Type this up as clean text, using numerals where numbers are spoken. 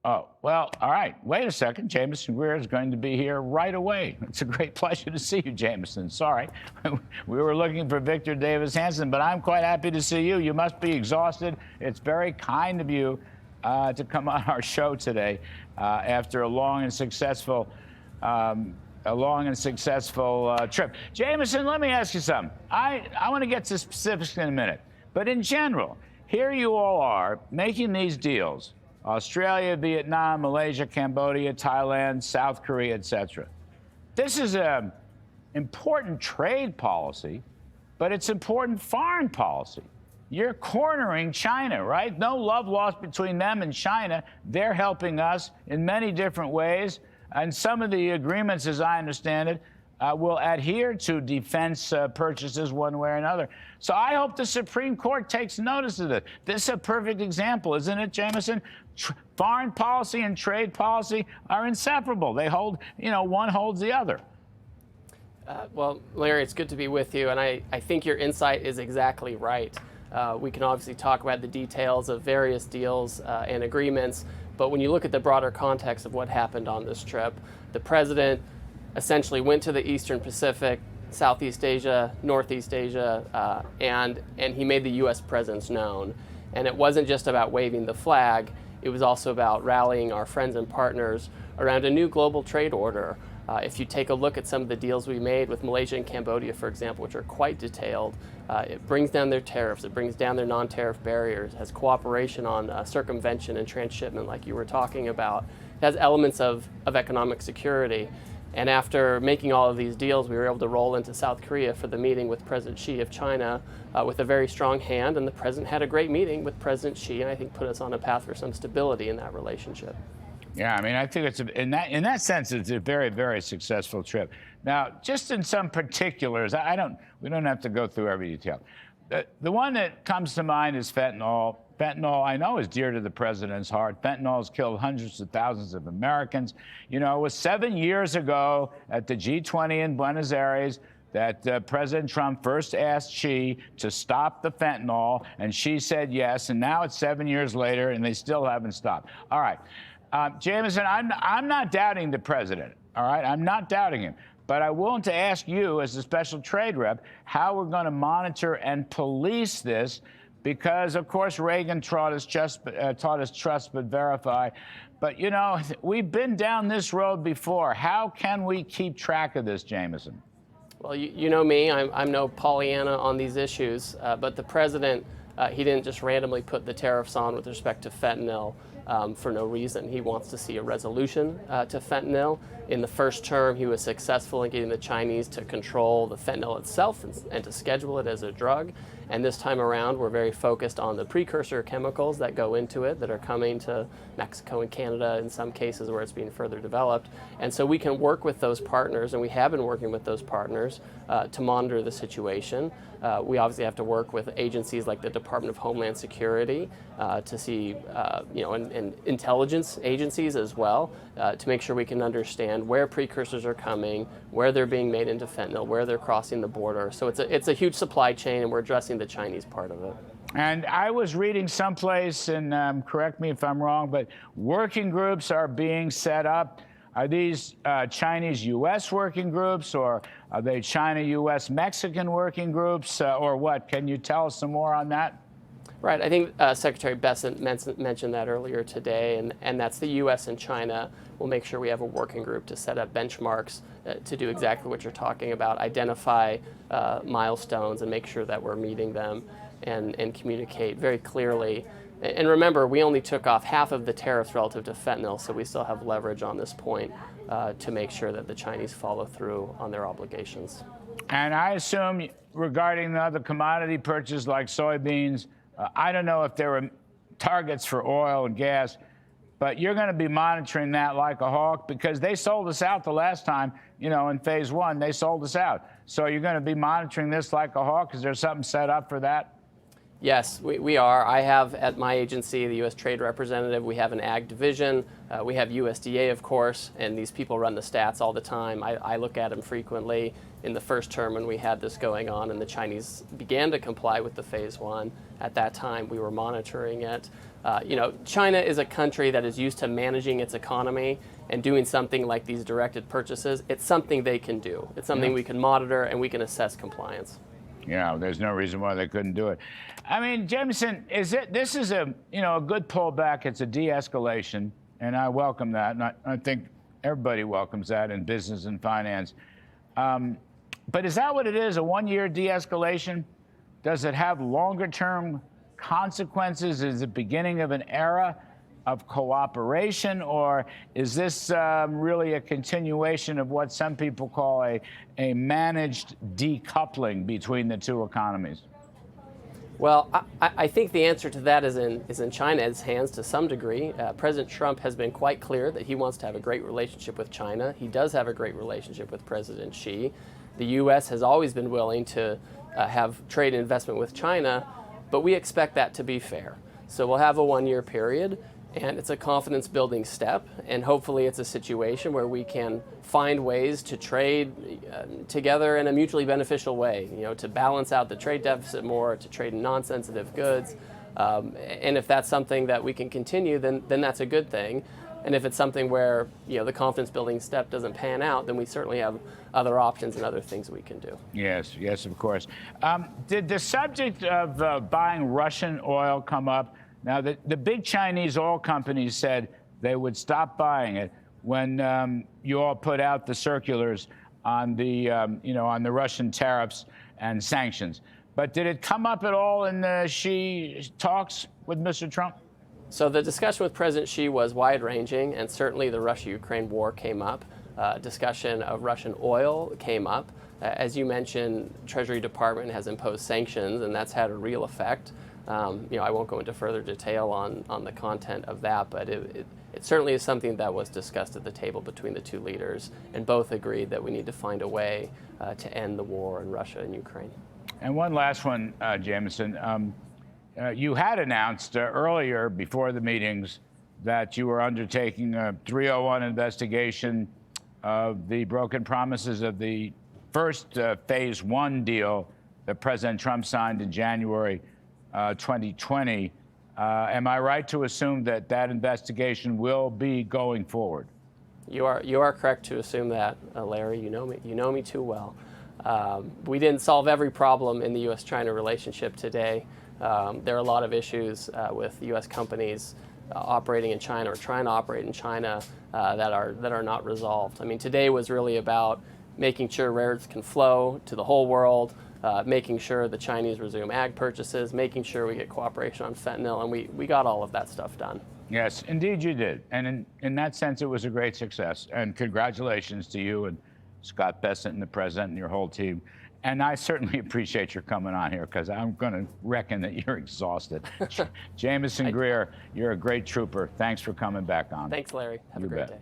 Oh, well, all right. Wait a second. Jamieson Greer is going to be here right away. It's a great pleasure to see you, Jamieson. Sorry. We were looking for Victor Davis Hanson, but I'm quite happy to see you. You must be exhausted. It's very kind of you to come on our show today after a long and successful trip. Jamieson, let me ask you something. I want to get to specifics in a minute, but in general, here you all are making these deals. Australia, Vietnam, Malaysia, Cambodia, Thailand, South Korea, etc. This is an important trade policy, but it's important foreign policy. You're cornering China, right? No love lost between them and China. They're helping us in many different ways. And some of the agreements, as I understand it, will adhere to defense purchases one way or another. So I hope the Supreme Court takes notice of it. This is a perfect example, isn't it, Jamieson? Foreign policy and trade policy are inseparable. They hold, one holds the other. Well, Larry, it's good to be with you, and I think your insight is exactly right. We can obviously talk about the details of various deals and agreements, but when you look at the broader context of what happened on this trip, the president essentially went to the Eastern Pacific, Southeast Asia, Northeast Asia, and he made the U.S. presence known. And it wasn't just about waving the flag, it was also about rallying our friends and partners around a new global trade order. If you take a look at some of the deals we made with Malaysia and Cambodia, for example, which are quite detailed, it brings down their tariffs, it brings down their non-tariff barriers, has cooperation on circumvention and transshipment like you were talking about. It has elements of economic security. And after making all of these deals, we were able to roll into South Korea for the meeting with President Xi of China with a very strong hand. And the president had a great meeting with President Xi, and I think put us on a path for some stability in that relationship. Yeah, I mean, I think it's in that sense, it's a very, very successful trip. Now, just in some particulars, we don't have to go through every detail. The one that comes to mind is fentanyl. Fentanyl, I know, is dear to the president's heart. Fentanyl has killed hundreds of thousands of Americans. It was 7 years ago at the G20 in Buenos Aires that President Trump first asked Xi to stop the fentanyl, and Xi said yes, and now it's 7 years later, and they still haven't stopped. All right. Jamieson, I'm not doubting the president, all right? I'm not doubting him. But I'm willing to ask you, as a special trade rep, how we're going to monitor and police this, because, of course, Reagan taught us trust but verify. But, we've been down this road before. How can we keep track of this, Jamieson? Well, you know me. I'm no Pollyanna on these issues, but the president, he didn't just randomly put the tariffs on with respect to fentanyl for no reason. He wants to see a resolution to fentanyl. In the first term, he was successful in getting the Chinese to control the fentanyl itself and to schedule it as a drug. And this time around, we're very focused on the precursor chemicals that go into it that are coming to Mexico and Canada in some cases where it's being further developed. And so we can work with those partners, and we have been working with those partners to monitor the situation. We obviously have to work with agencies like the Department of Homeland Security to see, and intelligence agencies as well, to make sure we can understand where precursors are coming, where they're being made into fentanyl, where they're crossing the border. So it's a huge supply chain, and we're addressing the Chinese part of it. And I was reading someplace, and correct me if I'm wrong, but working groups are being set up. Are these Chinese-U.S. working groups, or are they China-U.S.-Mexican working groups, or what? Can you tell us some more on that? Right. I think Secretary Bessent mentioned that earlier today, and that's the U.S. and China will make sure we have a working group to set up benchmarks to do exactly what you're talking about, identify milestones and make sure that we're meeting them and communicate very clearly. And remember, we only took off half of the tariffs relative to fentanyl, so we still have leverage on this point to make sure that the Chinese follow through on their obligations. And I assume regarding the other commodity purchases like soybeans, I don't know if there were targets for oil and gas, but you're going to be monitoring that like a hawk, because they sold us out the last time, in phase one, they sold us out. So you're going to be monitoring this like a hawk? Is there something set up for that? Yes, we are. I have at my agency, the U.S. Trade Representative, we have an ag division. We have USDA, of course, and these people run the stats all the time. I look at them frequently, in the first term when we had this going on and the Chinese began to comply with the phase one. At that time, we were monitoring it. China is a country that is used to managing its economy, and doing something like these directed purchases, it's something they can do. It's something we can monitor and we can assess compliance. Yeah, there's no reason why they couldn't do it. I mean, Jamieson, this is a good pullback. It's a de-escalation, and I welcome that, and I think everybody welcomes that in business and finance. But is that what it is, a one-year de-escalation? Does it have longer-term consequences? Is it beginning of an era of cooperation, or is this really a continuation of what some people call a managed decoupling between the two economies? Well, I think the answer to that is in China's hands to some degree. President Trump has been quite clear that he wants to have a great relationship with China. He does have a great relationship with President Xi. The U.S. has always been willing to have trade and investment with China, but we expect that to be fair. So we'll have a one-year period, and it's a confidence-building step, and hopefully it's a situation where we can find ways to trade together in a mutually beneficial way, to balance out the trade deficit more, to trade in non-sensitive goods. And if that's something that we can continue, then that's a good thing. And if it's something where the confidence-building step doesn't pan out, then we certainly have other options and other things we can do. Yes, of course. Did the subject of buying Russian oil come up? Now, the big Chinese oil companies said they would stop buying it when you all put out the circulars on the on the Russian tariffs and sanctions. But did it come up at all in the Xi talks with Mr. Trump? So the discussion with President Xi was wide-ranging, and certainly the Russia-Ukraine war came up. Discussion of Russian oil came up. As you mentioned, Treasury Department has imposed sanctions, and that's had a real effect. I won't go into further detail on the content of that, but it certainly is something that was discussed at the table between the two leaders, and both agreed that we need to find a way to end the war in Russia and Ukraine. And one last one, Jamieson. You had announced earlier, before the meetings, that you were undertaking a 301 investigation of the broken promises of the first phase one deal that President Trump signed in January 2020. Am I right to assume that investigation will be going forward? You are correct to assume that, Larry. You know me too well. We didn't solve every problem in the U.S.-China relationship today. There are a lot of issues with U.S. companies operating in China or trying to operate in China that are not resolved. I mean, today was really about making sure rare earths can flow to the whole world, making sure the Chinese resume ag purchases, making sure we get cooperation on fentanyl, and we got all of that stuff done. Yes, indeed you did. And in that sense, it was a great success. And congratulations to you and Scott Bessent and the president and your whole team. And I certainly appreciate your coming on here, because I'm going to reckon that you're exhausted. Jamieson Greer, you're a great trooper. Thanks for coming back on. Thanks, Larry. Have a great day.